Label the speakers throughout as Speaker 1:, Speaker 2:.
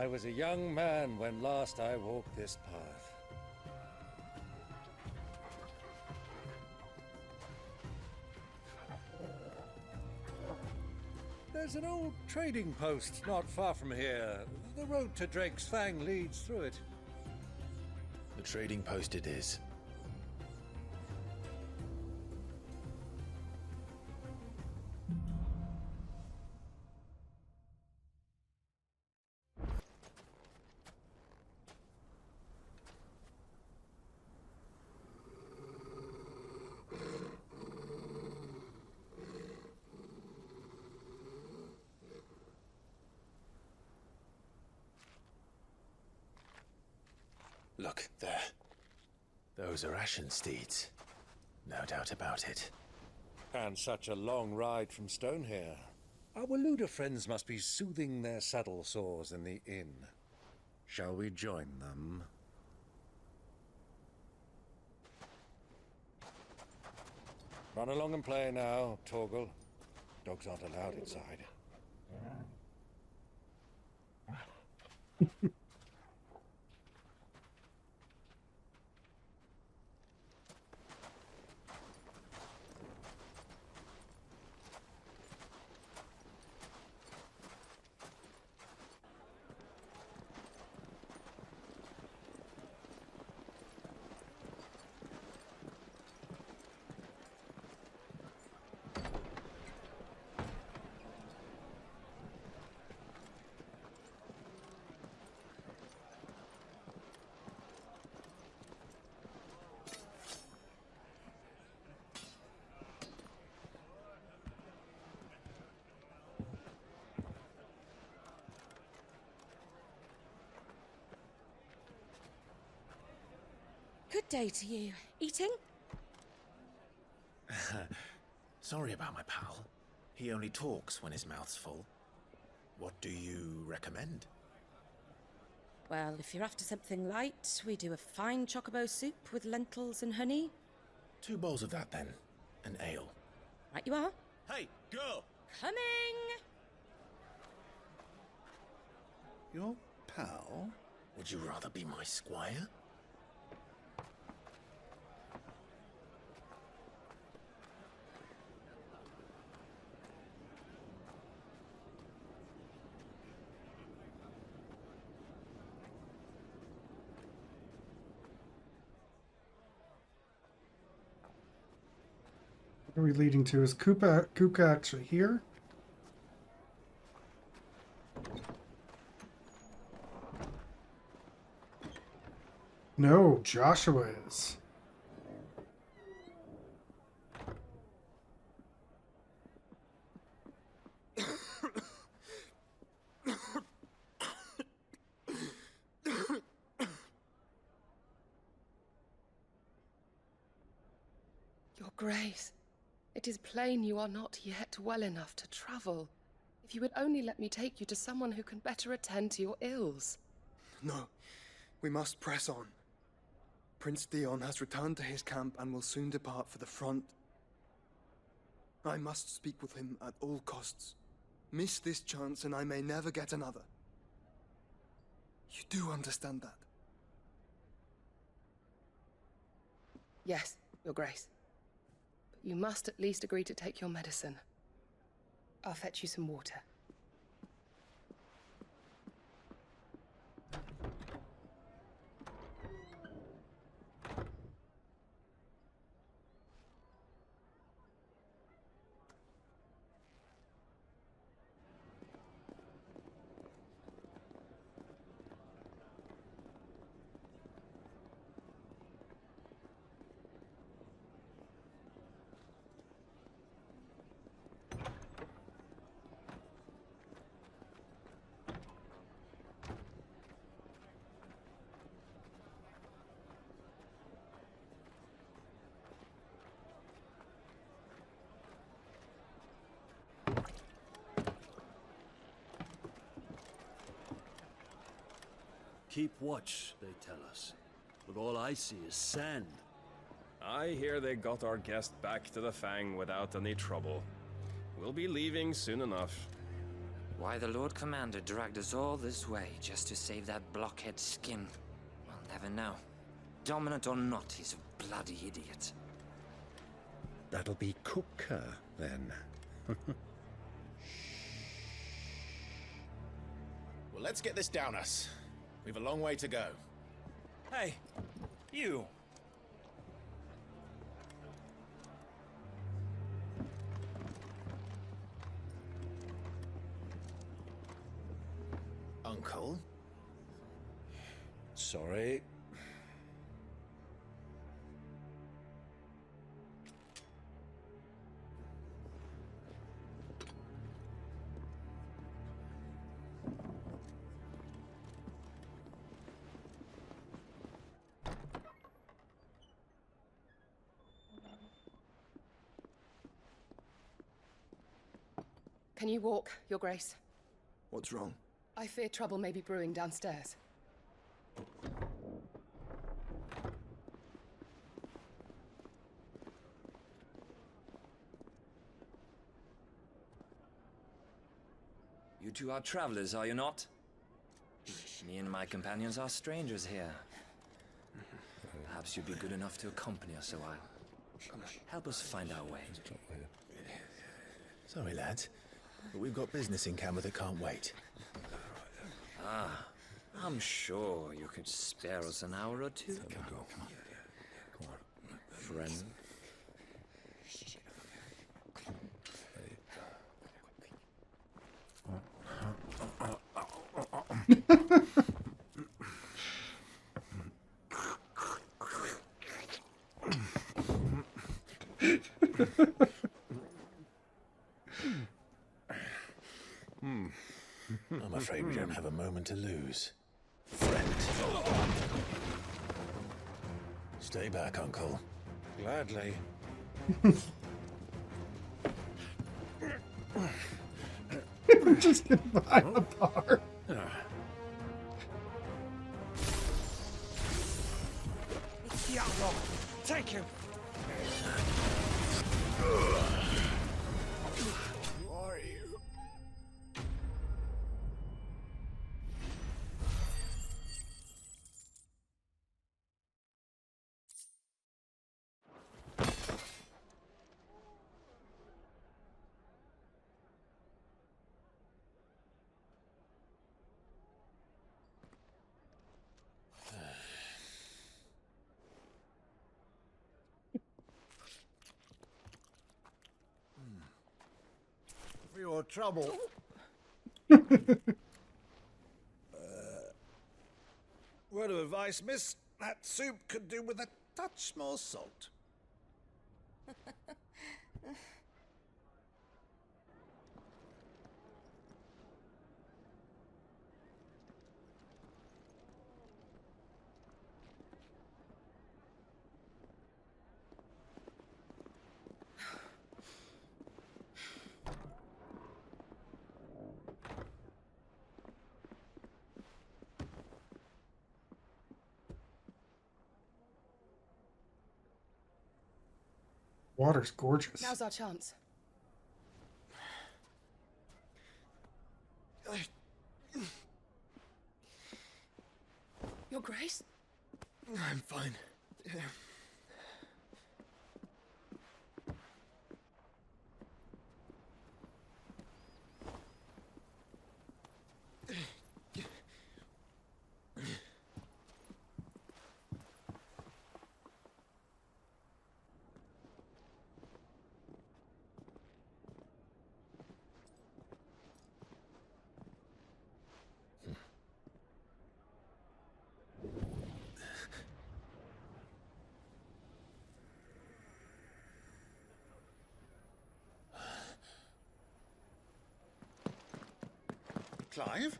Speaker 1: I was a young man when last I walked this path. There's an old trading post not far from here. The road to Drake's Fang leads through it.
Speaker 2: The trading post it is. Look, there. Those are ashen steeds. No doubt about it.
Speaker 1: And such a long ride from Stone here. Our Waluda friends must be soothing their saddle sores in the inn. Shall we join them? Run along and play now, Torgal. Dogs aren't allowed inside.
Speaker 3: Good day to you. Eating?
Speaker 2: Sorry about my pal. He only talks when his mouth's full. What do you recommend?
Speaker 3: Well, if you're after something light, we do a fine chocobo soup with lentils and honey.
Speaker 2: 2 bowls of that, then. An ale.
Speaker 3: Right you are.
Speaker 2: Hey, girl!
Speaker 3: Coming!
Speaker 4: Your pal?
Speaker 2: Would you rather be my squire?
Speaker 5: Where are we leading to? Is Kuka actually here? No, Joshua is.
Speaker 6: Your Grace, it is plain you are not yet well enough to travel. If you would only let me take you to someone who can better attend to your ills.
Speaker 7: No, we must press on. Prince Theon has returned to his camp and will soon depart for the front. I must speak with him at all costs. Miss this chance and I may never get another. You do understand that?
Speaker 6: Yes, Your Grace. But you must at least agree to take your medicine. I'll fetch you some water.
Speaker 8: Keep watch, they tell us. But all I see is sand. I hear they got our guest back to the Fang without any trouble. We'll be leaving soon enough.
Speaker 9: Why the Lord Commander dragged us all this way just to save that blockhead's skin, we'll never know. Dominant or not, he's a bloody idiot.
Speaker 1: That'll be Cooker, then.
Speaker 2: Well, let's get this down us. We've a long way to go.
Speaker 8: Hey, you.
Speaker 2: Uncle?
Speaker 1: Sorry.
Speaker 6: Can you walk, Your Grace?
Speaker 7: What's wrong?
Speaker 6: I fear trouble may be brewing downstairs.
Speaker 9: You two are travelers, are you not? Me and my companions are strangers here. Perhaps you'd be good enough to accompany us a while. Help us find our way.
Speaker 2: Sorry, lads, but we've got business in camera that can't wait.
Speaker 9: Ah, I'm sure you could spare us an hour or two. Friend.
Speaker 2: I'm afraid we don't have a moment to lose. Friend. Stay back, Uncle.
Speaker 1: Gladly.
Speaker 5: We're just getting behind the bar.
Speaker 8: Take him.
Speaker 2: Who are you?
Speaker 4: For your trouble. Word of advice, miss. That soup could do with a touch more salt.
Speaker 5: Water's gorgeous.
Speaker 6: Now's our chance. Your Grace?
Speaker 7: I'm fine.
Speaker 4: Clive?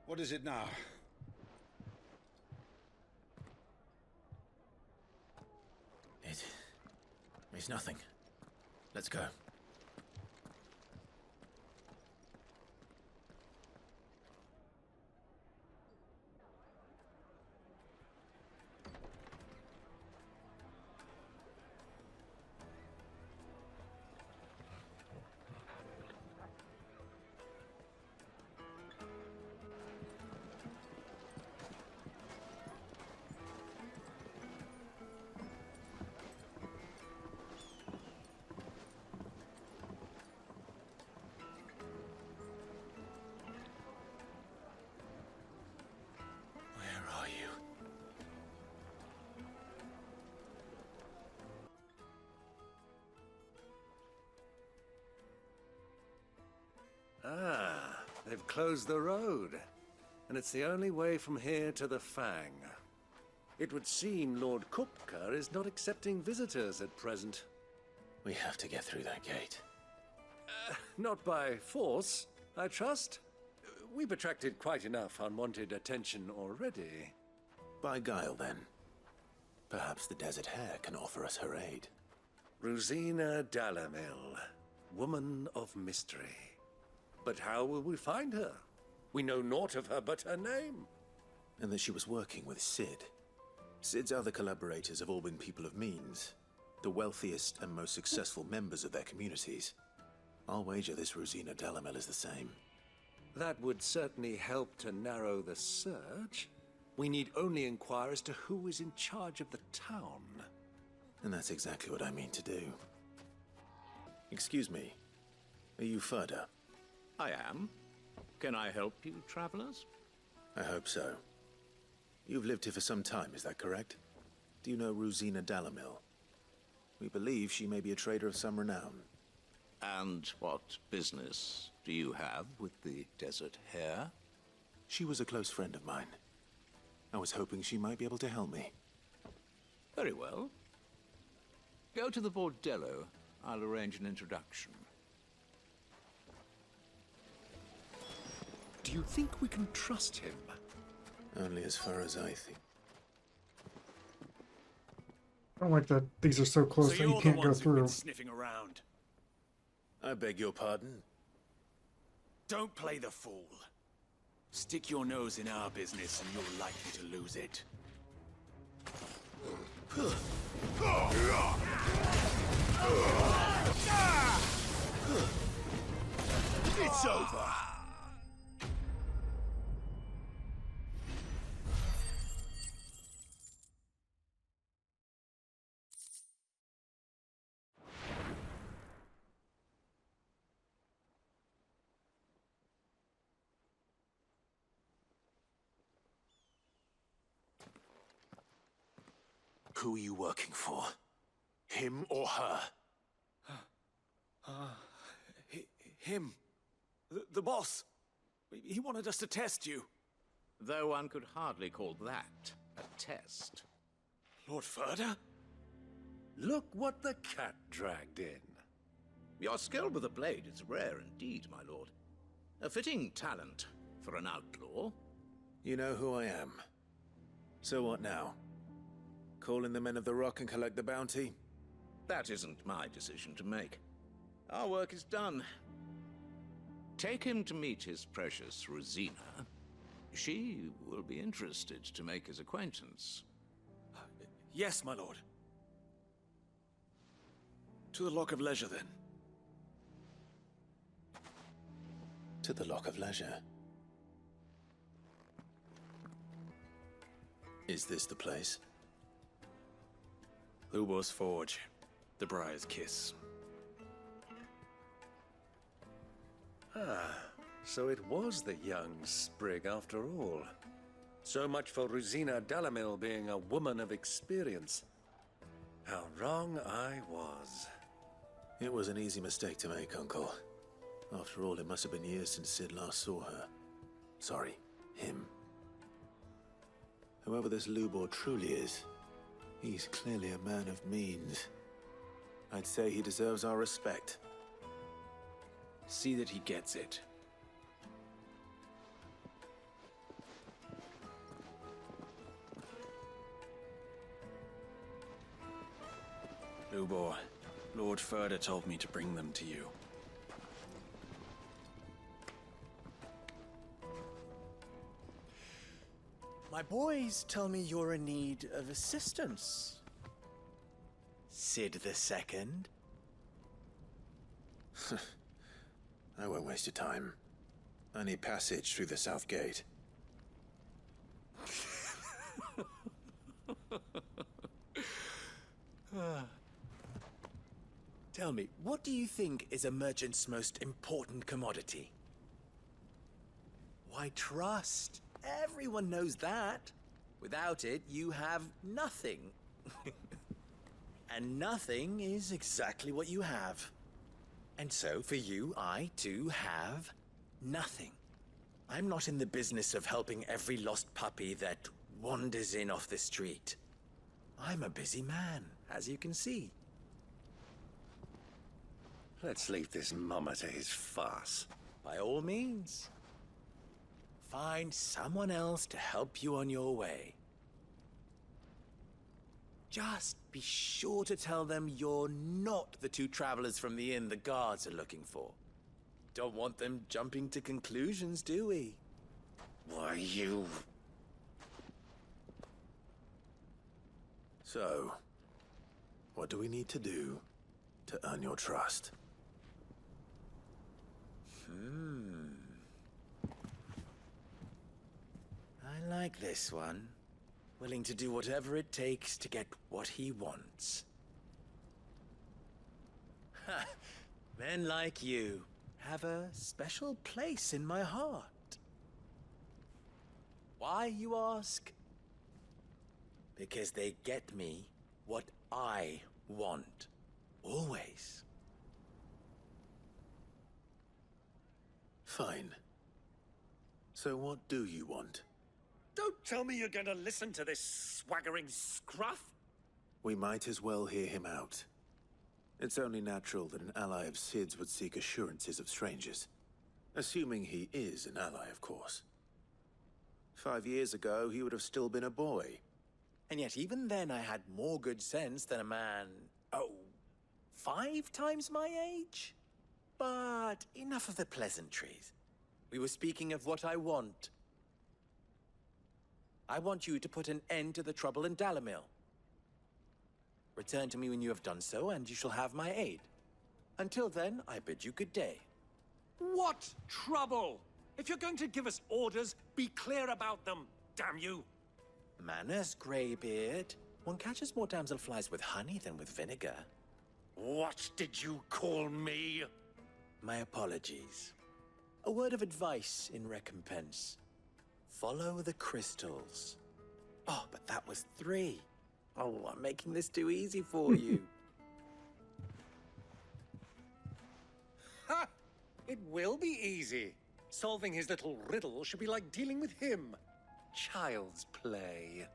Speaker 4: What is it now?
Speaker 2: It's nothing. Let's go.
Speaker 1: Ah, they've closed the road. And it's the only way from here to the Fang. It would seem Lord Kupka is not accepting visitors at present.
Speaker 2: We have to get through that gate.
Speaker 1: Not by force, I trust. We've attracted quite enough unwanted attention already.
Speaker 2: By guile, then. Perhaps the Desert Hare can offer us her aid.
Speaker 1: Rosina Dalamil, woman of mystery. But how will we find her? We know naught of her but her name.
Speaker 2: And that she was working with Sid. Sid's other collaborators have all been people of means, the wealthiest and most successful members of their communities. I'll wager this Rosina Dalamil is the same.
Speaker 1: That would certainly help to narrow the search. We need only inquire as to who is in charge of the town.
Speaker 2: And that's exactly what I mean to do. Excuse me, are you Furda?
Speaker 10: I am. Can I help you, travelers?
Speaker 2: I hope so. You've lived here for some time, is that correct? Do you know Rosina Dalamil? We believe she may be a trader of some renown.
Speaker 10: And what business do you have with the Desert Hare?
Speaker 2: She was a close friend of mine. I was hoping she might be able to help me.
Speaker 10: Very well. Go to the bordello. I'll arrange an introduction.
Speaker 1: Do you think we can trust him?
Speaker 2: Only as far as I think.
Speaker 5: I don't like that these are so close that you can't go through.
Speaker 8: Sniffing around.
Speaker 2: I beg your pardon?
Speaker 8: Don't play the fool. Stick your nose in our business and you're likely to lose it. It's over.
Speaker 2: Who are you working for? Him or her?
Speaker 8: Him. The boss. He wanted us to test you.
Speaker 10: Though one could hardly call that a test.
Speaker 8: Lord Furda?
Speaker 1: Look what the cat dragged in.
Speaker 10: Your skill with a blade is rare indeed, my lord. A fitting talent for an outlaw.
Speaker 2: You know who I am. So what now? Call in the Men of the Rock and collect the bounty?
Speaker 10: That isn't my decision to make. Our work is done. Take him to meet his precious Rosina. She will be interested to make his acquaintance.
Speaker 8: Yes, my lord. To the Lock of Leisure, then.
Speaker 2: To the Lock of Leisure. Is this the place?
Speaker 8: Lubor's Forge. The Briar's Kiss.
Speaker 1: Ah, so it was the young sprig after all. So much for Rosina Dalamil being a woman of experience. How wrong I was.
Speaker 2: It was an easy mistake to make, Uncle. After all, it must have been years since Sid last saw her. Sorry, him. Whoever this Lubor truly is, he's clearly a man of means. I'd say he deserves our respect.
Speaker 8: See that he gets it.
Speaker 2: Ubor, Lord Furder told me to bring them to you.
Speaker 11: My boys tell me you're in need of assistance. Sid the Second?
Speaker 2: I won't waste your time. I need passage through the south gate.
Speaker 11: Tell me, what do you think is a merchant's most important commodity? Why, trust. Everyone knows that. Without it, you have nothing. And nothing is exactly what you have. And so, for you, I, too, have nothing. I'm not in the business of helping every lost puppy that wanders in off the street. I'm a busy man, as you can see.
Speaker 1: Let's leave this mummer to his farce.
Speaker 11: By all means. Find someone else to help you on your way. Just be sure to tell them you're not the two travelers from the inn the guards are looking for. Don't want them jumping to conclusions, do we?
Speaker 1: Why, you...
Speaker 2: So, what do we need to do to earn your trust?
Speaker 11: I like this one. Willing to do whatever it takes to get what he wants. Ha! Men like you have a special place in my heart. Why, you ask? Because they get me what I want. Always.
Speaker 2: Fine. So what do you want?
Speaker 1: Don't tell me you're going to listen to this swaggering scruff!
Speaker 2: We might as well hear him out. It's only natural that an ally of Sid's would seek assurances of strangers. Assuming he is an ally, of course. 5 years ago, he would have still been a boy.
Speaker 11: And yet even then I had more good sense than a man, 5 times my age? But enough of the pleasantries. We were speaking of what I want. I want you to put an end to the trouble in Dalamil. Return to me when you have done so, and you shall have my aid. Until then, I bid you good day.
Speaker 1: What trouble? If you're going to give us orders, be clear about them, damn you!
Speaker 11: Manners, Greybeard. One catches more damselflies with honey than with vinegar.
Speaker 1: What did you call me?
Speaker 11: My apologies. A word of advice in recompense. Follow the crystals. Oh, but that was 3. Oh, I'm making this too easy for you.
Speaker 1: Ha! It will be easy. Solving his little riddle should be like dealing with him. Child's play.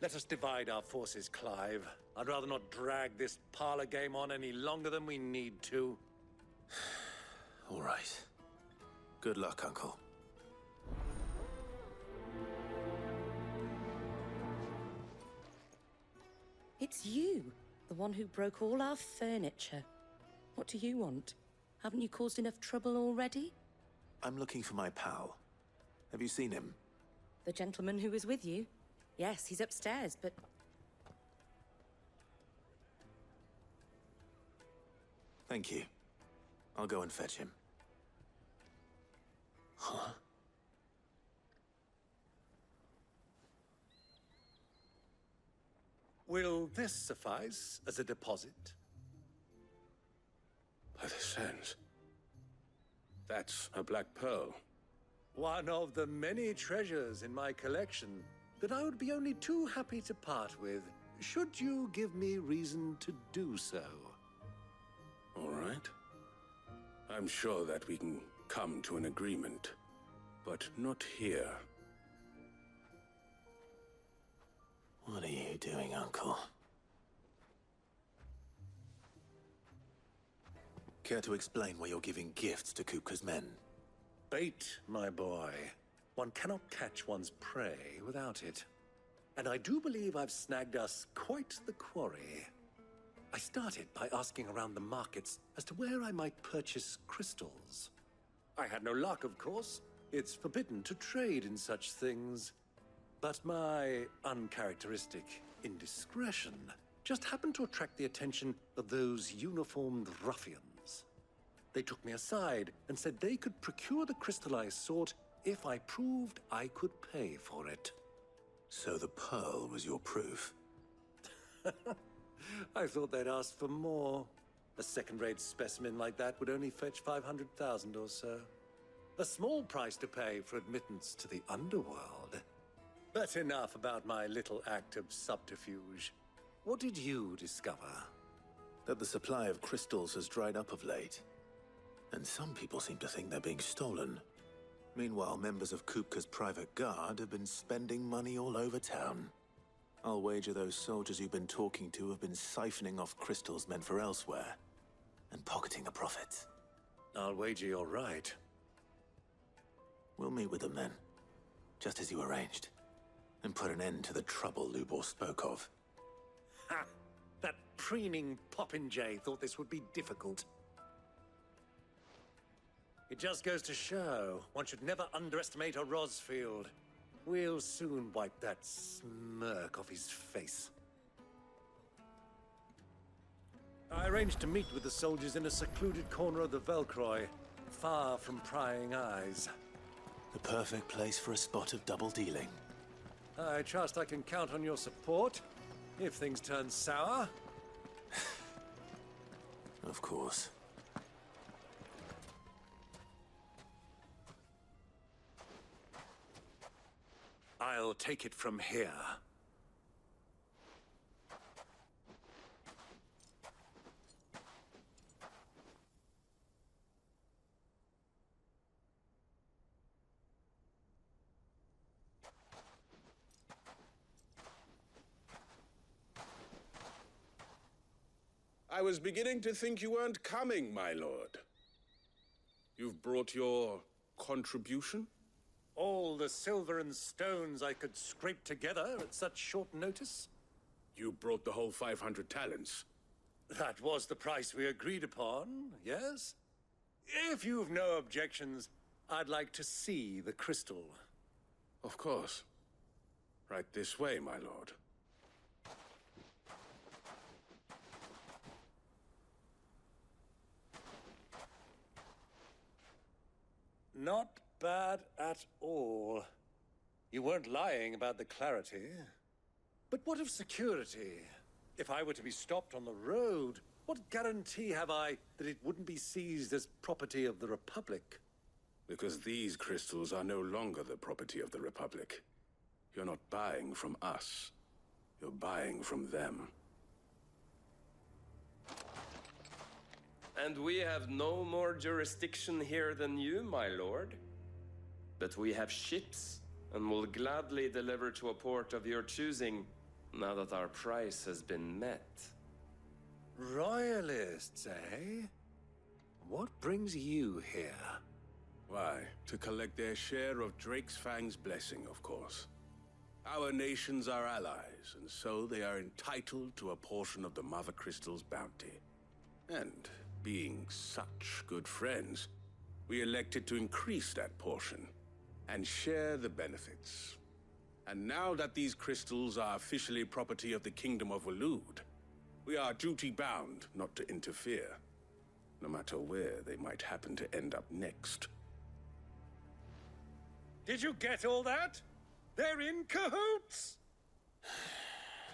Speaker 1: Let us divide our forces, Clive. I'd rather not drag this parlor game on any longer than we need to.
Speaker 2: All right. Good luck, Uncle.
Speaker 3: It's you, the one who broke all our furniture. What do you want? Haven't you caused enough trouble already?
Speaker 2: I'm looking for my pal. Have you seen him?
Speaker 3: The gentleman who was with you? Yes, he's upstairs, but...
Speaker 2: Thank you. I'll go and fetch him. Huh?
Speaker 1: Will this suffice as a deposit?
Speaker 12: By the sands. That's a black pearl.
Speaker 1: One of the many treasures in my collection that I would be only too happy to part with, should you give me reason to do so.
Speaker 12: All right. I'm sure that we can come to an agreement, but not here.
Speaker 2: What are you doing, Uncle? Care to explain why you're giving gifts to Kupka's men?
Speaker 1: Bait, my boy. One cannot catch one's prey without it. And I do believe I've snagged us quite the quarry. I started by asking around the markets as to where I might purchase crystals. I had no luck, of course. It's forbidden to trade in such things. But my uncharacteristic indiscretion just happened to attract the attention of those uniformed ruffians. They took me aside and said they could procure the crystal I sought if I proved I could pay for it.
Speaker 2: So the pearl was your proof?
Speaker 1: I thought they'd ask for more. A second-rate specimen like that would only fetch 500,000 or so. A small price to pay for admittance to the underworld. But enough about my little act of subterfuge. What did you discover?
Speaker 2: That the supply of crystals has dried up of late. And some people seem to think they're being stolen. Meanwhile, members of Kupka's private guard have been spending money all over town. I'll wager those soldiers you've been talking to have been siphoning off crystals meant for elsewhere, and pocketing the profits.
Speaker 1: I'll wager you're right.
Speaker 2: We'll meet with them then, just as you arranged, and put an end to the trouble Lubor spoke of.
Speaker 1: Ha! That preening popinjay thought this would be difficult. It just goes to show, one should never underestimate a Rosfield. We'll soon wipe that smirk off his face. I arranged to meet with the soldiers in a secluded corner of the Velcroy, far from prying eyes.
Speaker 2: The perfect place for a spot of double dealing.
Speaker 1: I trust I can count on your support, if things turn sour.
Speaker 2: Of course.
Speaker 1: I'll take it from here.
Speaker 12: I was beginning to think you weren't coming, my lord. You've brought your contribution?
Speaker 1: All the silver and stones I could scrape together at such short notice?
Speaker 12: You brought the whole 500 talents.
Speaker 1: That was the price we agreed upon, yes? If you've no objections, I'd like to see the crystal.
Speaker 12: Of course. Right this way, my lord.
Speaker 1: Not bad at all. You weren't lying about the clarity. But what of security? If I were to be stopped on the road, what guarantee have I that it wouldn't be seized as property of the Republic?
Speaker 12: Because these crystals are no longer the property of the Republic. You're not buying from us. You're buying from them.
Speaker 13: And we have no more jurisdiction here than you, my lord. But we have ships, and will gladly deliver to a port of your choosing, now that our price has been met.
Speaker 1: Royalists, eh? What brings you here?
Speaker 12: Why, to collect their share of Drake's Fang's blessing, of course. Our nations are allies, and so they are entitled to a portion of the Mother Crystal's bounty. And, being such good friends, we elected to increase that portion and share the benefits. And now that these crystals are officially property of the Kingdom of Waloed, we are duty-bound not to interfere, no matter where they might happen to end up next.
Speaker 1: Did you get all that? They're in cahoots!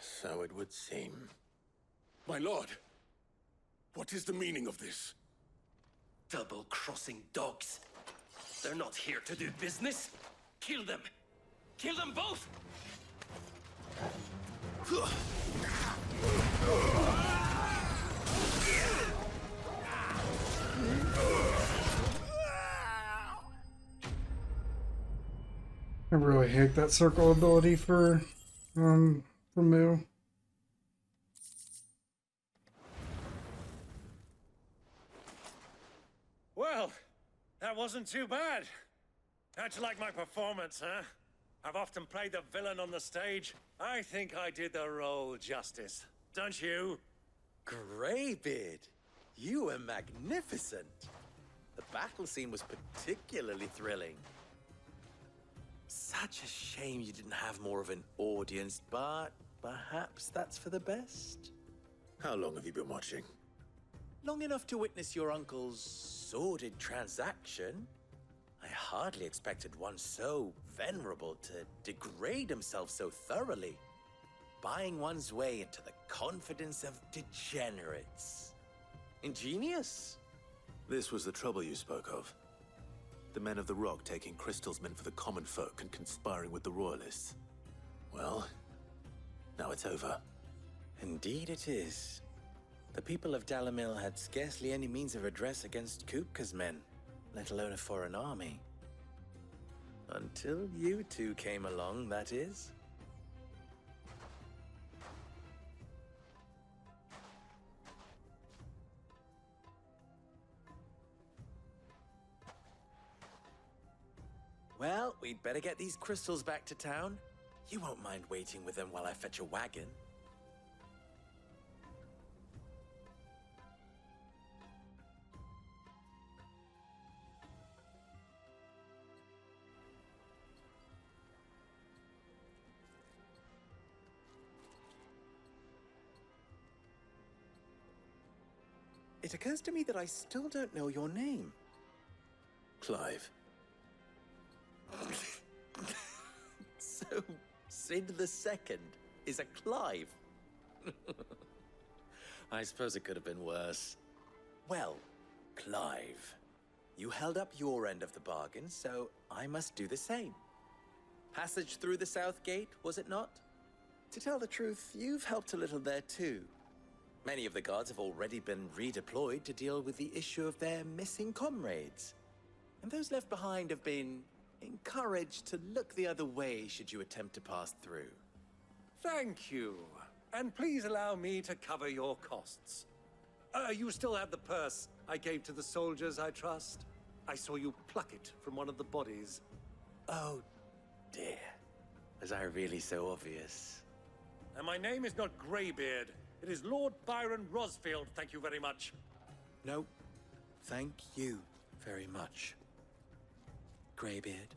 Speaker 2: So it would seem.
Speaker 12: My lord, what is the meaning of this?
Speaker 13: Double-crossing dogs. They're not here to do business. Kill them! Kill them both!
Speaker 5: I really hate that circle ability for Mu.
Speaker 1: Well, that wasn't too bad. How'd you like my performance, huh? I've often played the villain on the stage. I think I did the role justice. Don't you?
Speaker 11: Greybeard, you were magnificent. The battle scene was particularly thrilling. Such a shame you didn't have more of an audience, but perhaps that's for the best.
Speaker 2: How long have you been watching?
Speaker 11: Long enough to witness your uncle's sordid transaction. I hardly expected one so venerable to degrade himself so thoroughly, buying one's way into the confidence of degenerates. Ingenious.
Speaker 2: This was the trouble you spoke of. The men of the Rock taking crystals meant for the common folk and conspiring with the Royalists. Well, now it's over.
Speaker 11: Indeed it is. The people of Dalamil had scarcely any means of redress against Kupka's men, let alone a foreign army. Until you two came along, that is. Well, we'd better get these crystals back to town. You won't mind waiting with them while I fetch a wagon. It occurs to me that I still don't know your name.
Speaker 2: Clive.
Speaker 11: So, Sid the Second is a Clive. I suppose it could have been worse. Well, Clive, you held up your end of the bargain, so I must do the same. Passage through the South Gate, was it not? To tell the truth, you've helped a little there too. Many of the guards have already been redeployed to deal with the issue of their missing comrades. And those left behind have been encouraged to look the other way should you attempt to pass through.
Speaker 1: Thank you. And please allow me to cover your costs. You still have the purse I gave to the soldiers, I trust? I saw you pluck it from one of the bodies.
Speaker 11: Oh, dear. Was I really so obvious?
Speaker 1: And my name is not Greybeard. It is Lord Byron Rosfield, thank you very much.
Speaker 11: No, thank you very much, Greybeard.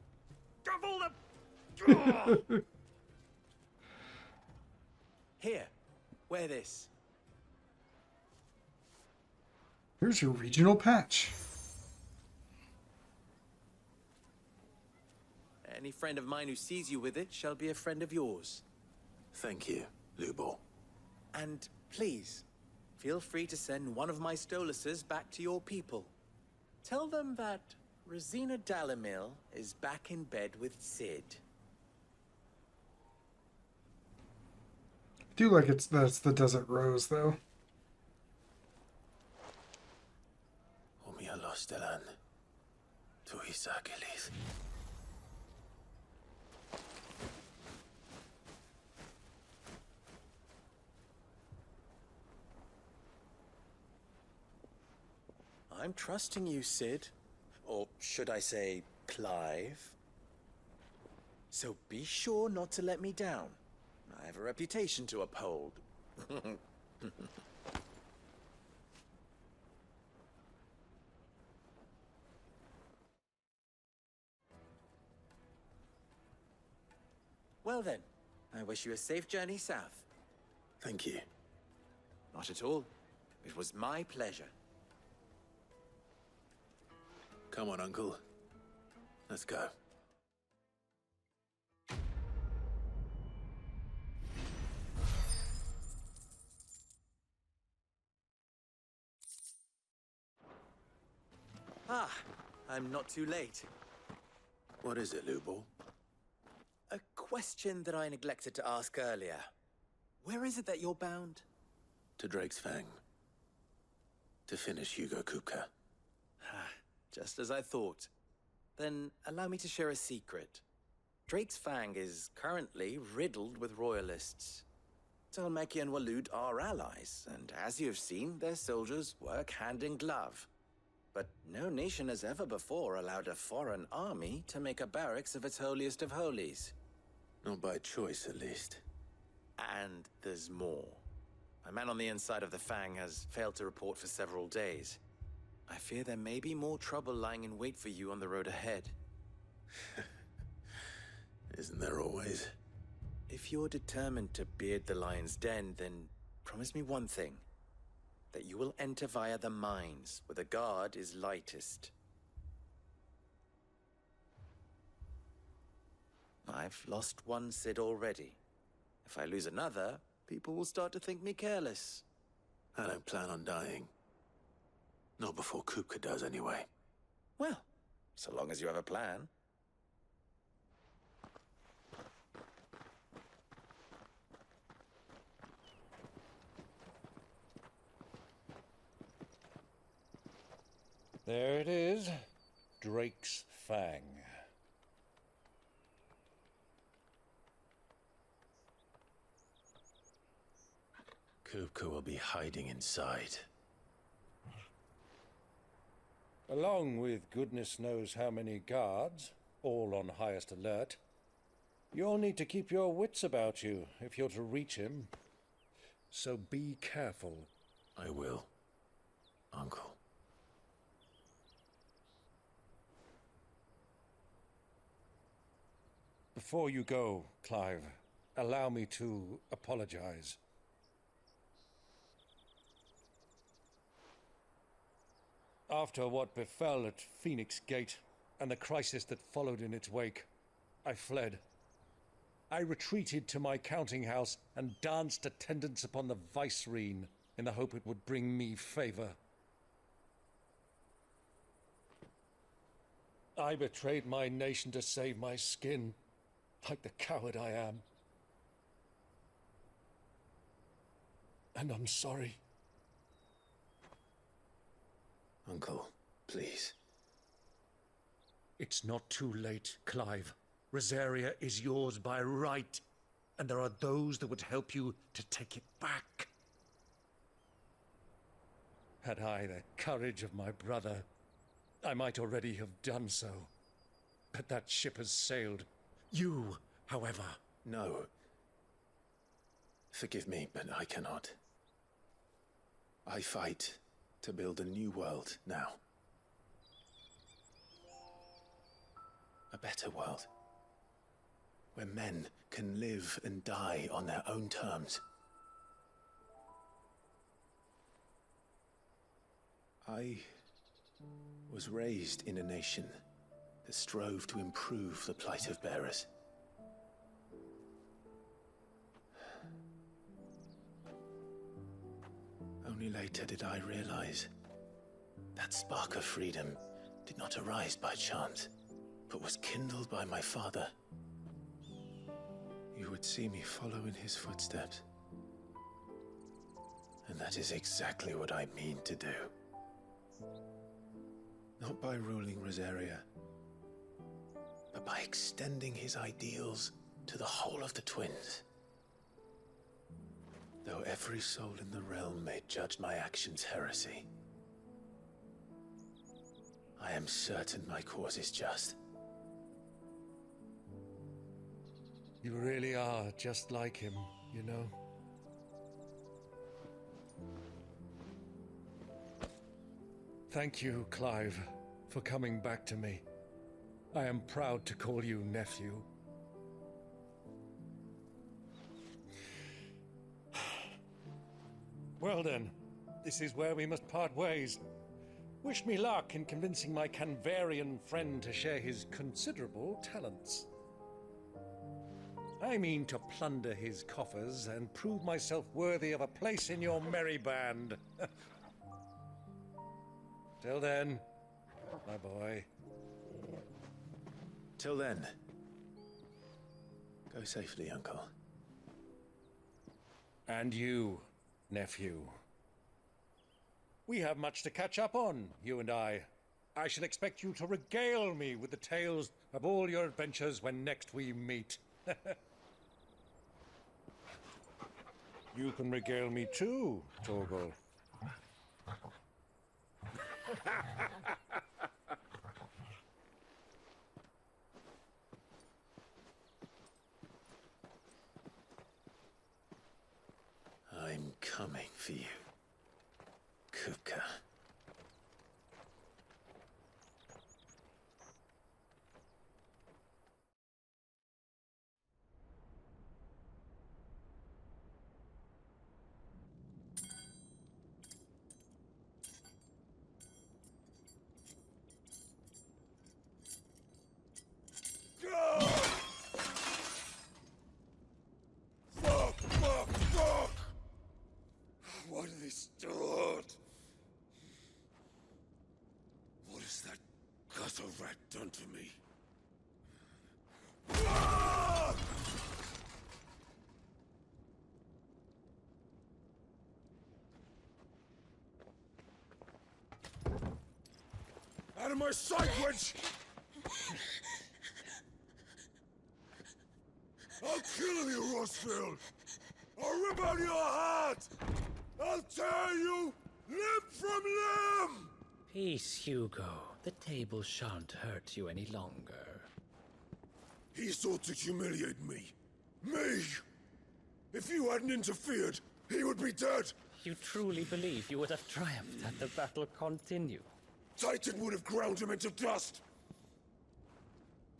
Speaker 1: Double the...
Speaker 11: Here, wear this.
Speaker 5: Here's your regional patch.
Speaker 11: Any friend of mine who sees you with it shall be a friend of yours.
Speaker 2: Thank you, Lubor.
Speaker 11: And please, feel free to send one of my Stoluses back to your people. Tell them that Rosina Dalamil is back in bed with Sid.
Speaker 5: I do like that's the Desert Rose, though.
Speaker 2: Umia Lostelan. Tuisa Achilles.
Speaker 11: I'm trusting you, Sid. Or should I say, Clive? So be sure not to let me down. I have a reputation to uphold. Well then, I wish you a safe journey south.
Speaker 2: Thank you.
Speaker 11: Not at all. It was my pleasure.
Speaker 2: Come on, Uncle. Let's go.
Speaker 11: Ah, I'm not too late.
Speaker 2: What is it, Lubor?
Speaker 11: A question that I neglected to ask earlier. Where is it that you're bound?
Speaker 2: To Drake's Fang. To finish Hugo Kupka.
Speaker 11: Just as I thought. Then allow me to share a secret. Drake's Fang is currently riddled with royalists. Talmeki and Walud are allies, and as you've seen, their soldiers work hand in glove. But no nation has ever before allowed a foreign army to make a barracks of its holiest of holies.
Speaker 2: Not by choice, at least.
Speaker 11: And there's more. My man on the inside of the Fang has failed to report for several days. I fear there may be more trouble lying in wait for you on the road ahead.
Speaker 2: Isn't there always?
Speaker 11: If you're determined to beard the lion's den, then promise me one thing. That you will enter via the mines, where the guard is lightest. I've lost one Cid already. If I lose another, people will start to think me careless.
Speaker 2: I don't plan on dying. Not before Kupka does, anyway.
Speaker 11: Well, so long as you have a plan.
Speaker 1: There it is. Drake's Fang.
Speaker 2: Kupka will be hiding inside.
Speaker 1: Along with goodness knows how many guards, all on highest alert. You'll need to keep your wits about you if you're to reach him. So be careful.
Speaker 2: I will, Uncle.
Speaker 1: Before you go, Clive, allow me to apologize. After what befell at Phoenix Gate and the crisis that followed in its wake, I fled. I retreated to my counting house and danced attendance upon the vicereine in the hope it would bring me favor. I betrayed my nation to save my skin, like the coward I am. And I'm sorry.
Speaker 2: Uncle, please.
Speaker 1: It's not too late, Clive. Rosaria is yours by right, and there are those that would help you to take it back. Had I the courage of my brother, I might already have done so. But that ship has sailed. You, however...
Speaker 2: No. Forgive me, but I cannot. I fight to build a new world now. A better world. Where men can live and die on their own terms. I was raised in a nation that strove to improve the plight of bearers. Only later did I realize that spark of freedom did not arise by chance, but was kindled by my father. You would see me follow in his footsteps. And that is exactly what I mean to do. Not by ruling Rosaria, but by extending his ideals to the whole of the twins. Though every soul in the realm may judge my actions heresy, I am certain my cause is just.
Speaker 1: You really are just like him, you know? Thank you, Clive, for coming back to me. I am proud to call you nephew. Well then, this is where we must part ways. Wish me luck in convincing my Canvarian friend to share his considerable talents. I mean to plunder his coffers and prove myself worthy of a place in your merry band. Till then, my boy.
Speaker 2: Till then, go safely, Uncle.
Speaker 1: And you, nephew. We have much to catch up on, you and I. I shall expect you to regale me with the tales of all your adventures when next we meet. You can regale me too, Torgal.
Speaker 2: I'm coming. for you, Kupka.
Speaker 12: Fuck! Why do they still hurt? What has that gutter rat done to me? Out of my sight, witch! I'll kill you, Rosfield! I'll rip out your heart! I'll tear you limb from limb!
Speaker 14: Peace, Hugo. The table shan't hurt you any longer.
Speaker 12: He sought to humiliate me. Me! If you hadn't interfered, he would be dead!
Speaker 14: You truly believe you would have triumphed had the battle continued?
Speaker 12: Titan would have ground him into dust!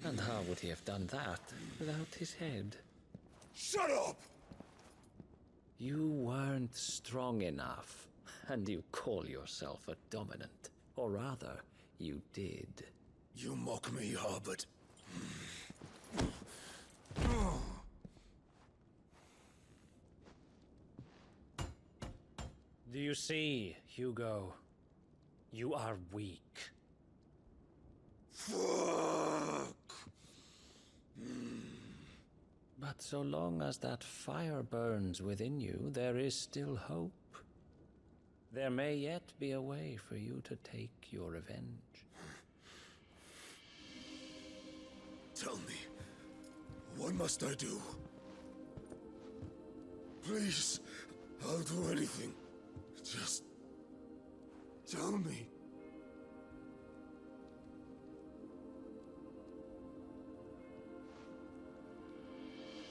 Speaker 14: And how would he have done that without his head?
Speaker 12: Shut up!
Speaker 14: You weren't strong enough, and you call yourself a dominant. Or rather, you did.
Speaker 12: You mock me, Harbert.
Speaker 14: Do you see, Hugo? You are weak.
Speaker 12: Fuck!
Speaker 14: But so long as that fire burns within you, there is still hope. There may yet be a way for you to take your revenge.
Speaker 12: Tell me, what must I do? Please, I'll do anything. Just tell me.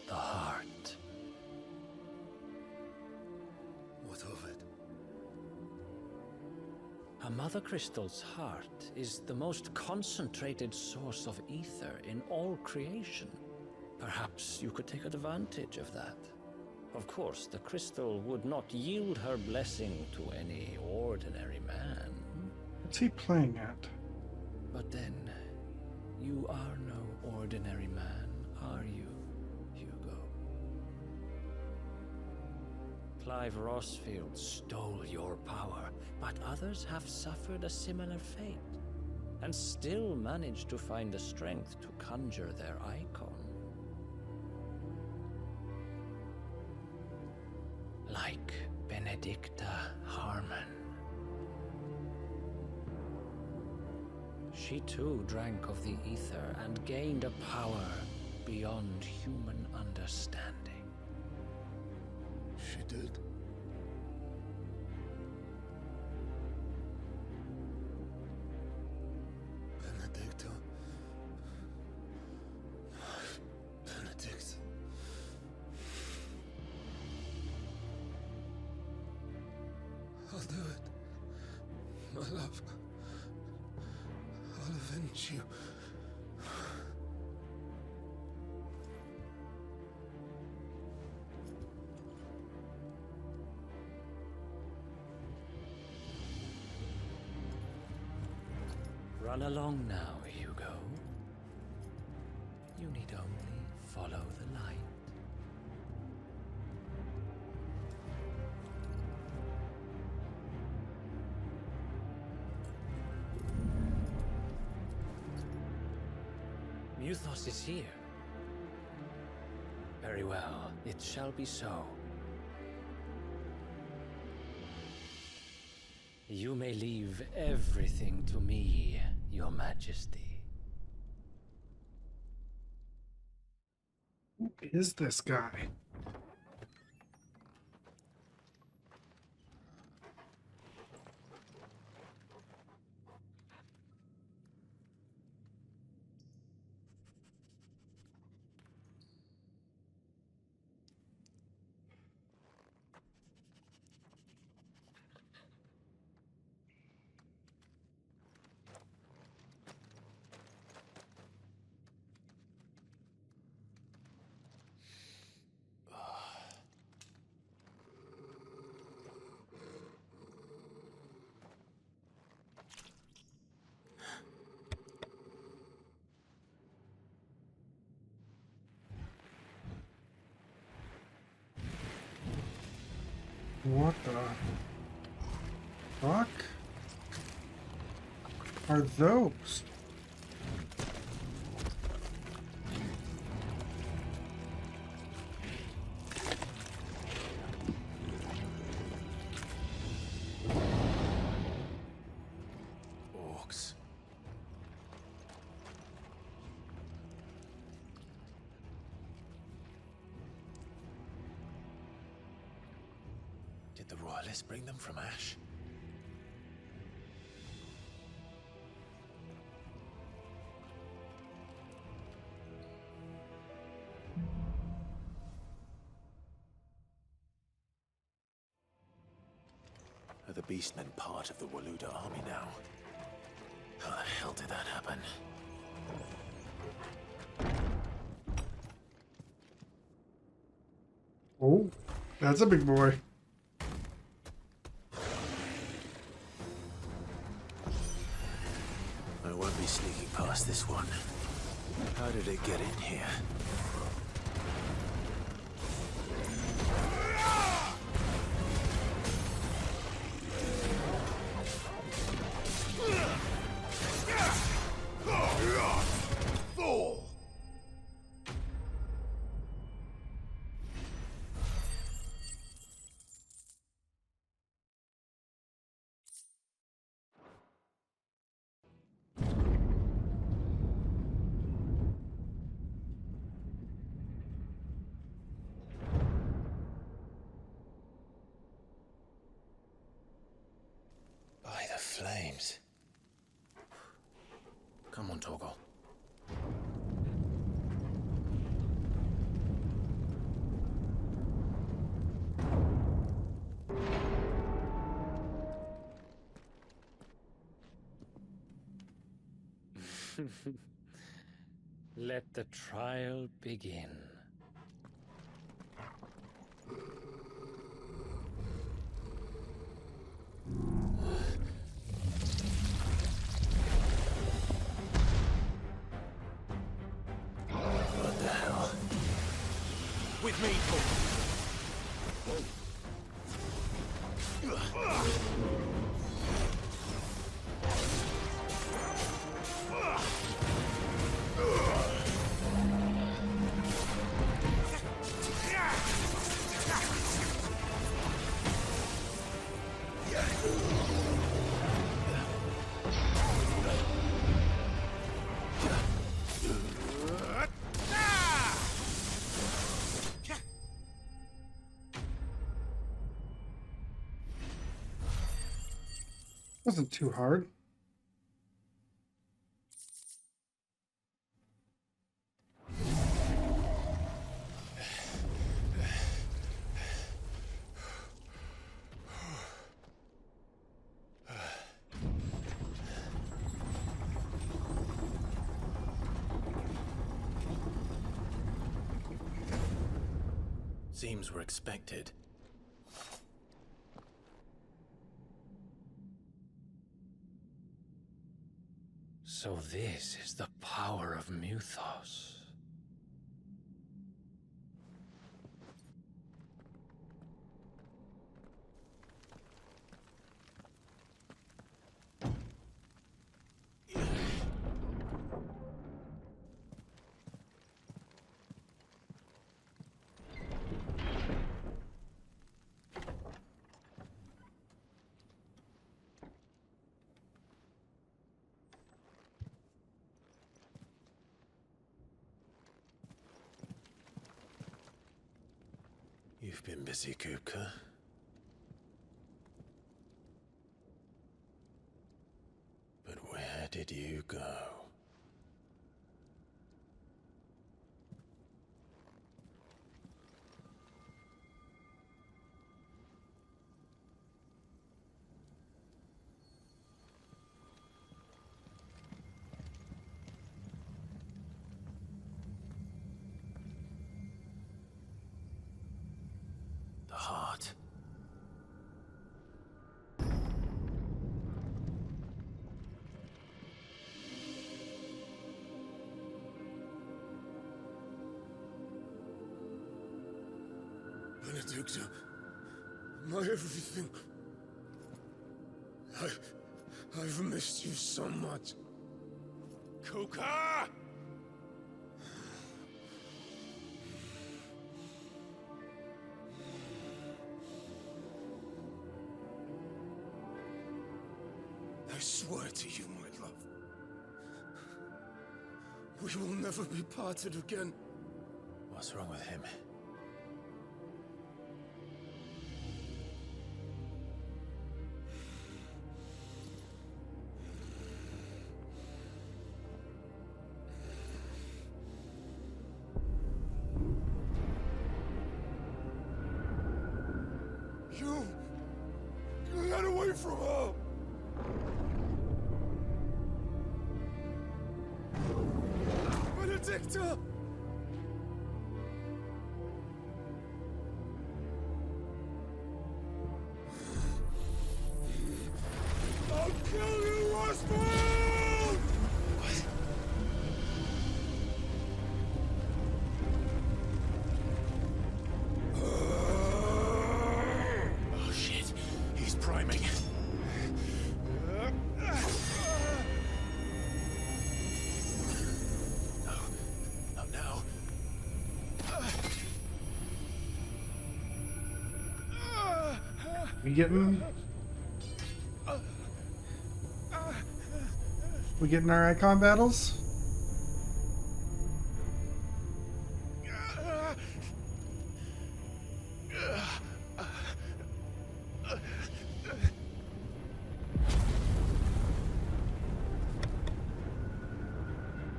Speaker 14: The heart.
Speaker 12: What of it?
Speaker 14: A Mother Crystal's heart is the most concentrated source of ether in all creation. Perhaps you could take advantage of that. Of course, the crystal would not yield her blessing to any ordinary man.
Speaker 5: What's he playing at?
Speaker 14: But then, you are no ordinary man, are you, Hugo? Clive Rosfield stole your power, but others have suffered a similar fate, and still managed to find the strength to conjure their Eikon. Like Benedicta Harmon. She too drank of the ether and gained a power beyond human understanding.
Speaker 12: She did. Benedicta. Benedict. I'll do it. My love. I'll avenge you.
Speaker 14: Run along now, Hugo. You need only follow the light. Muthos is here. Very well, it shall be so. You may leave everything to me, Your Majesty.
Speaker 5: Who is this guy? What the fuck are those?
Speaker 2: Orcs. Did the royalists bring them from Ash? Are the Beastmen part of the Waluda army now? How the hell did that happen?
Speaker 5: Oh, that's a big boy.
Speaker 2: I won't be sneaking past this one. How did it get in here? By the flames. Come on, Torgal.
Speaker 14: Let the trial begin.
Speaker 2: What the hell? With me,
Speaker 5: Wasn't too hard.
Speaker 2: Seems we're expected.
Speaker 14: So this is the power of Muthos.
Speaker 2: You've been busy, Kupka. But where did you go? The heart.
Speaker 12: Benedicta, My everything. I've missed you so much. Kuka! I swear to you, my love, we will never be parted again.
Speaker 2: What's wrong with him?
Speaker 12: You got away from her! Benedicta! I'll kill you, Rosfield!
Speaker 2: What? Oh shit, he's priming.
Speaker 5: We getting our Eikon battles?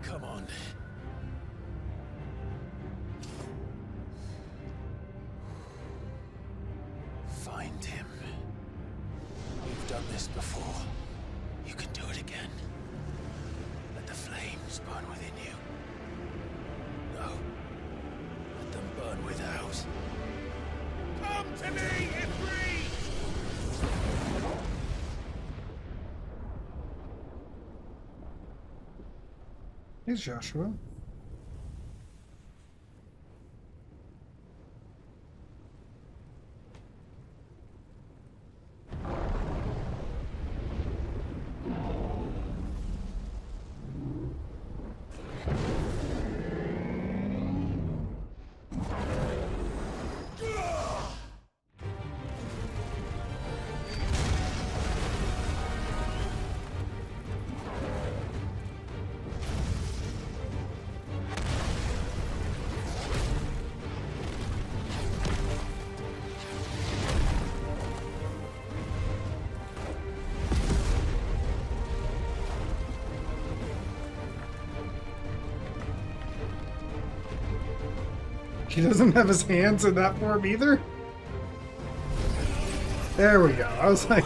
Speaker 2: Come on. Find him. You've done this before. You can do it again. Let the flames burn within you. No. Let them burn without.
Speaker 12: Come to me, Ifrit!
Speaker 5: Here's Joshua. He doesn't have his hands in that form either? There we go. I was like...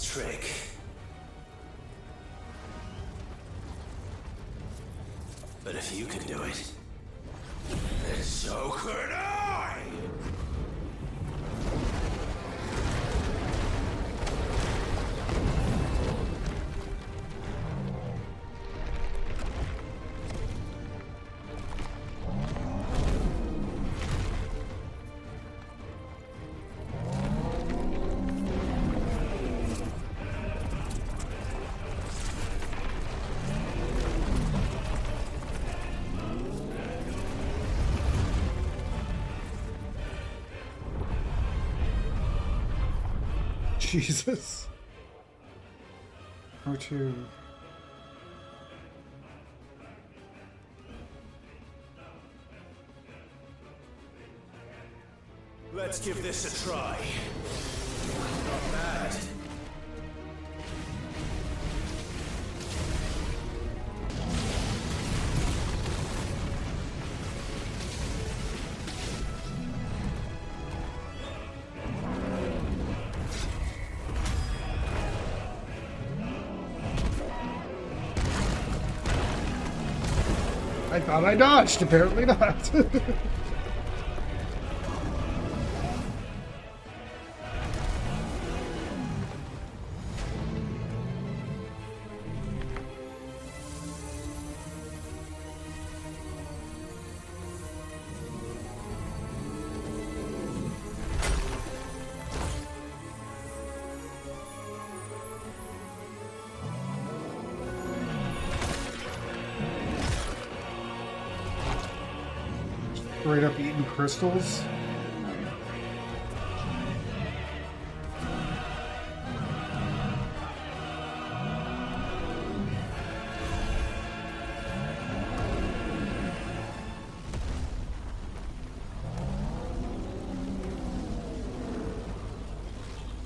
Speaker 2: Trick. But if you can do it, then so could I!
Speaker 5: Jesus. R2.
Speaker 11: Let's give this a try. Not bad.
Speaker 5: I thought I dodged, apparently not. Straight up eating crystals.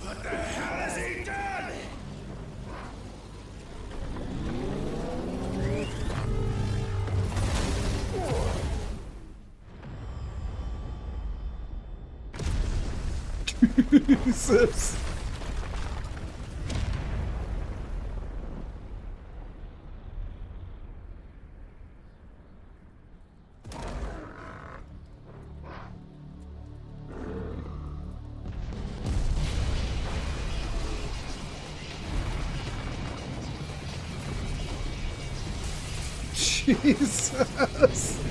Speaker 11: What the hell has he done?
Speaker 5: Jesus. Jesus.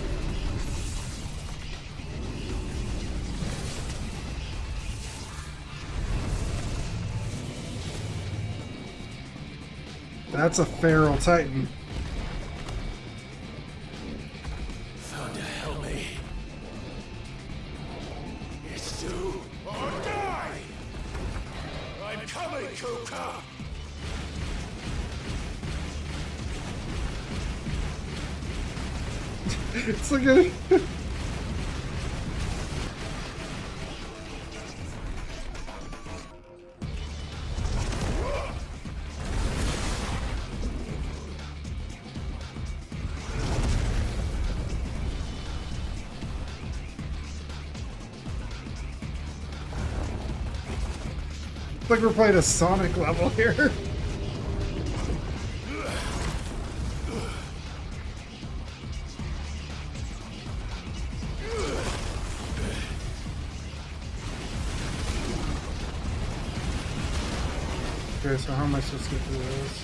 Speaker 5: That's a feral titan.
Speaker 11: Thunder help me. It's do or die. I'm coming, Kuka.
Speaker 5: It's like a... It's like we're playing a Sonic level here. Okay, so how am I supposed to get through this?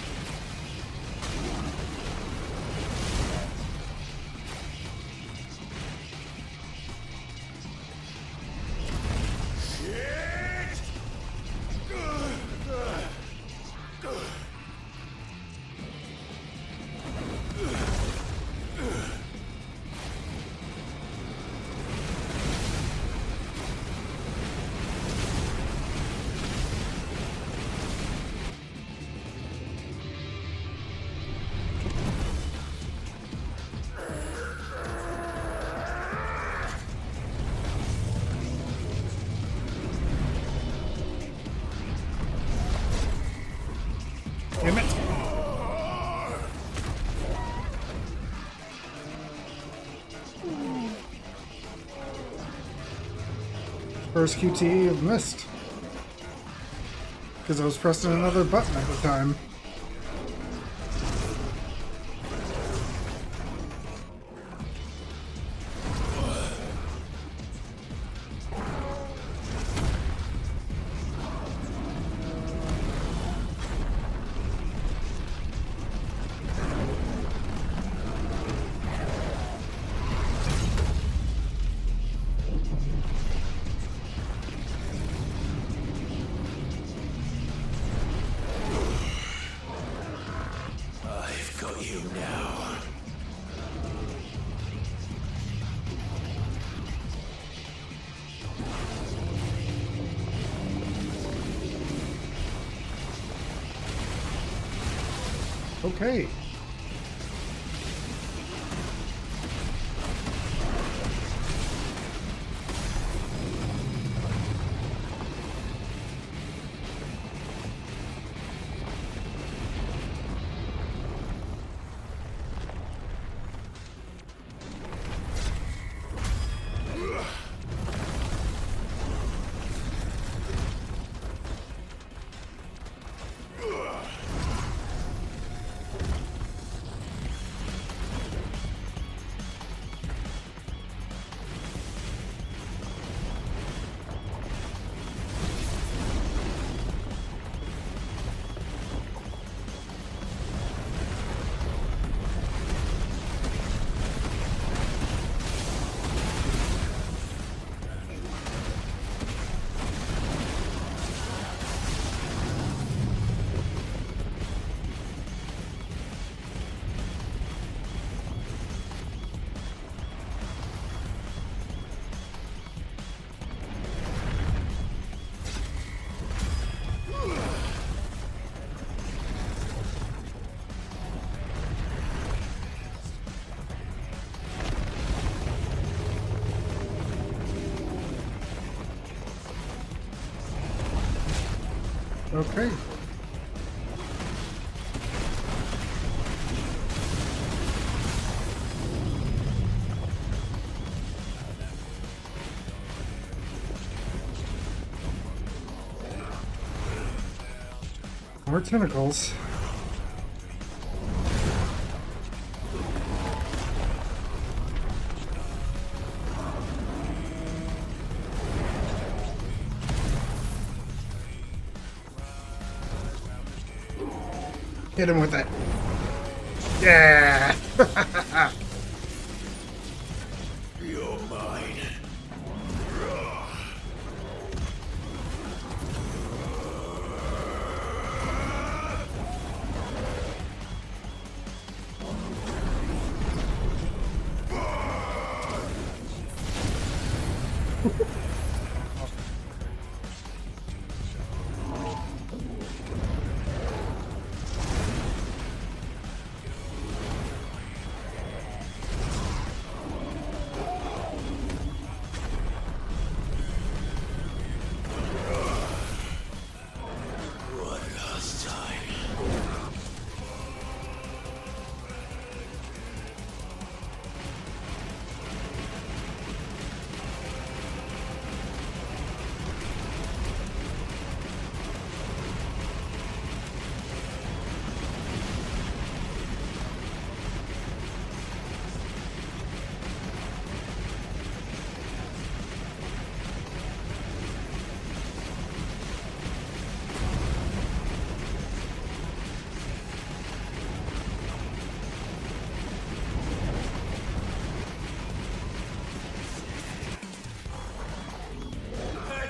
Speaker 5: Damn it. First QTE I've missed. Because I was pressing another button at the time. Okay. Okay. More tentacles. Hit him with it. Yeah!
Speaker 11: You're mine.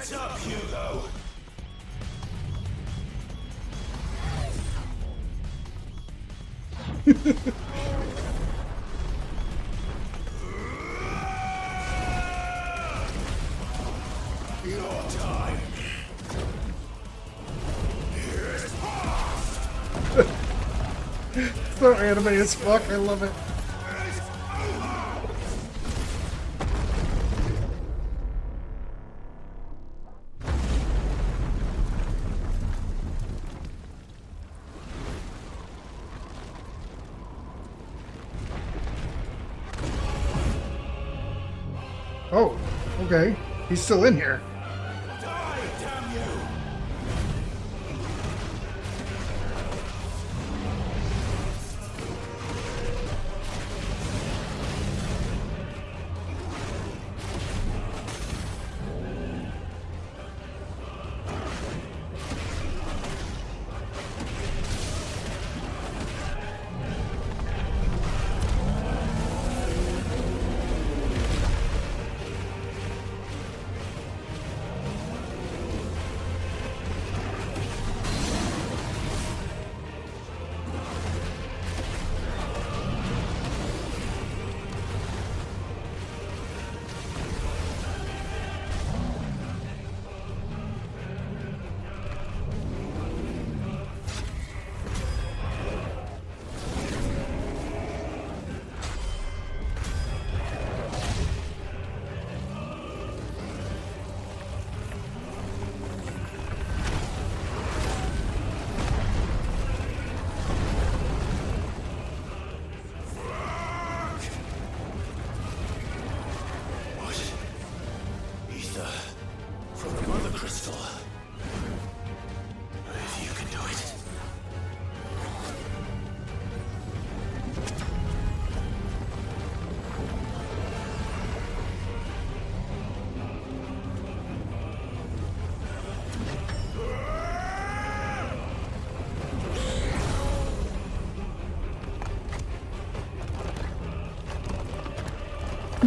Speaker 11: Heads up, Hugo! Your time.
Speaker 5: So anime as fuck, I love it. Oh, okay. He's still in here.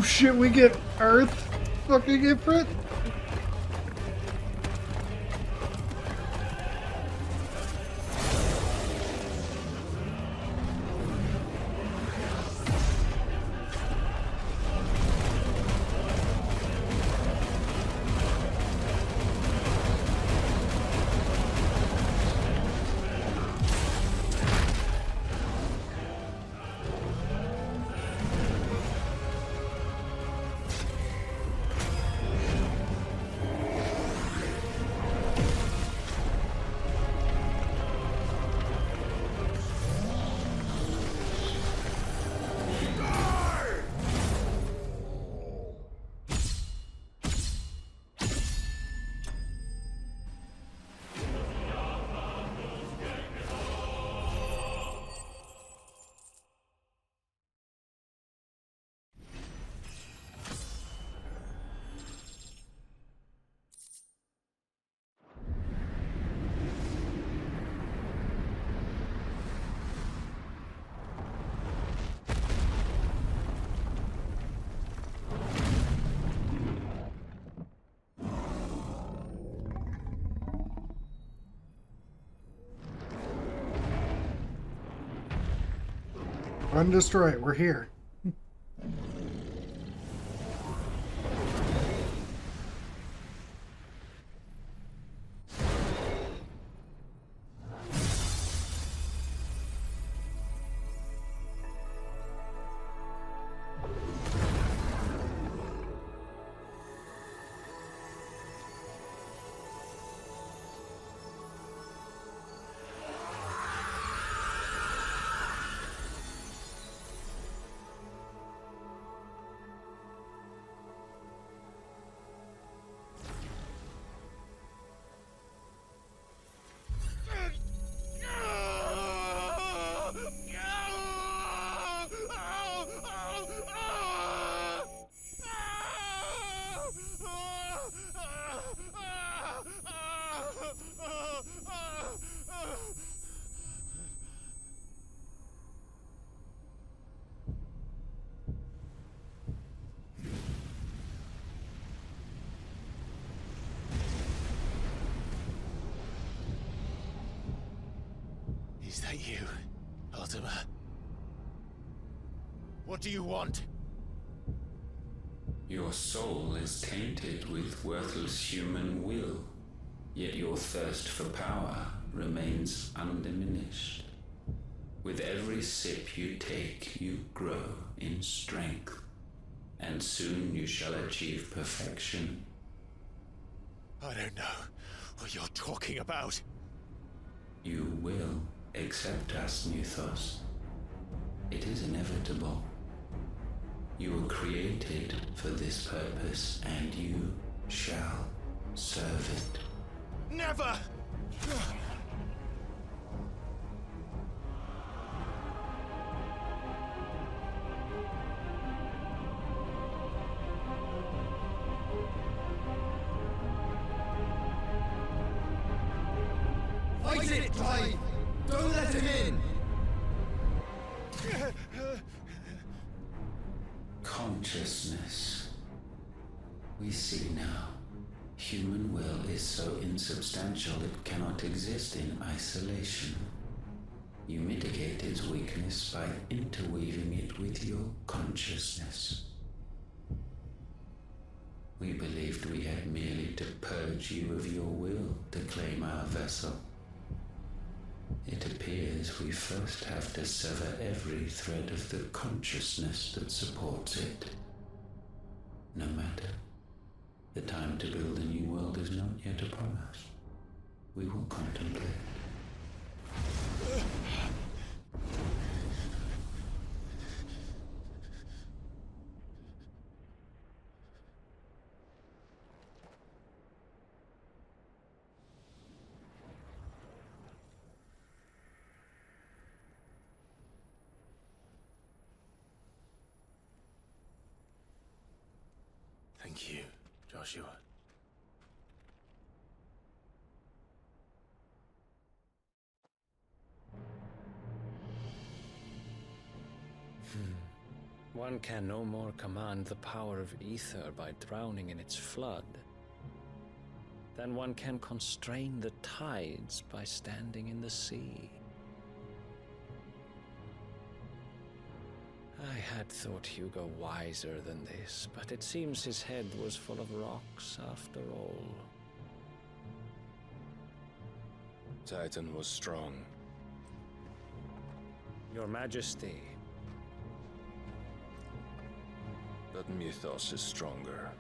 Speaker 5: shit, we get Earth fucking Ifrit? Undestroy, we're here.
Speaker 2: Is that you, Ultima? What do you want?
Speaker 15: Your soul is tainted with worthless human will, yet your thirst for power remains undiminished. With every sip you take, you grow in strength, and soon you shall achieve perfection.
Speaker 2: I don't know what you're talking about.
Speaker 15: You will accept us, Mythos. It is inevitable. You were created for this purpose, and you shall serve it.
Speaker 2: Never!
Speaker 16: Fight it, Clive! Don't let him in!
Speaker 15: Consciousness. We see now. Human will is so insubstantial it cannot exist in isolation. You mitigate its weakness by interweaving it with your consciousness. We believed we had merely to purge you of your will to claim our vessel. It appears we first have to sever every thread of the consciousness that supports it. No matter. The time to build a new world is not yet upon us. We will contemplate.
Speaker 2: Thank you, Joshua.
Speaker 14: One can no more command the power of ether by drowning in its flood than one can constrain the tides by standing in the sea. I had thought Hugo wiser than this, but it seems his head was full of rocks after all.
Speaker 17: Titan was strong.
Speaker 14: Your Majesty.
Speaker 17: But Mythos is stronger.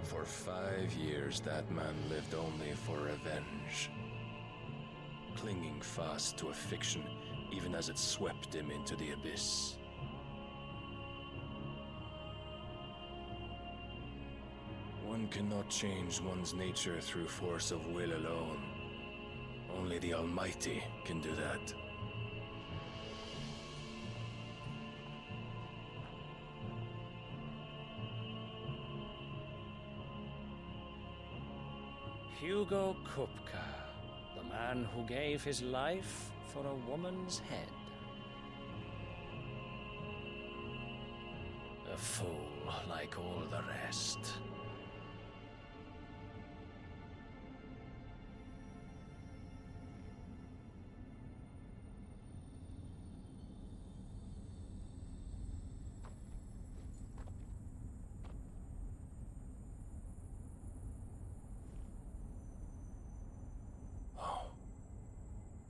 Speaker 17: For 5 years, that man lived only for revenge. Clinging fast to a fiction, even as it swept him into the abyss. One cannot change one's nature through force of will alone. Only the Almighty can do that.
Speaker 14: Hugo Kupka, the man who gave his life for a woman's head. A fool like all the rest.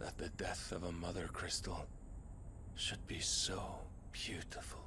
Speaker 17: That the death of a mother crystal should be so beautiful.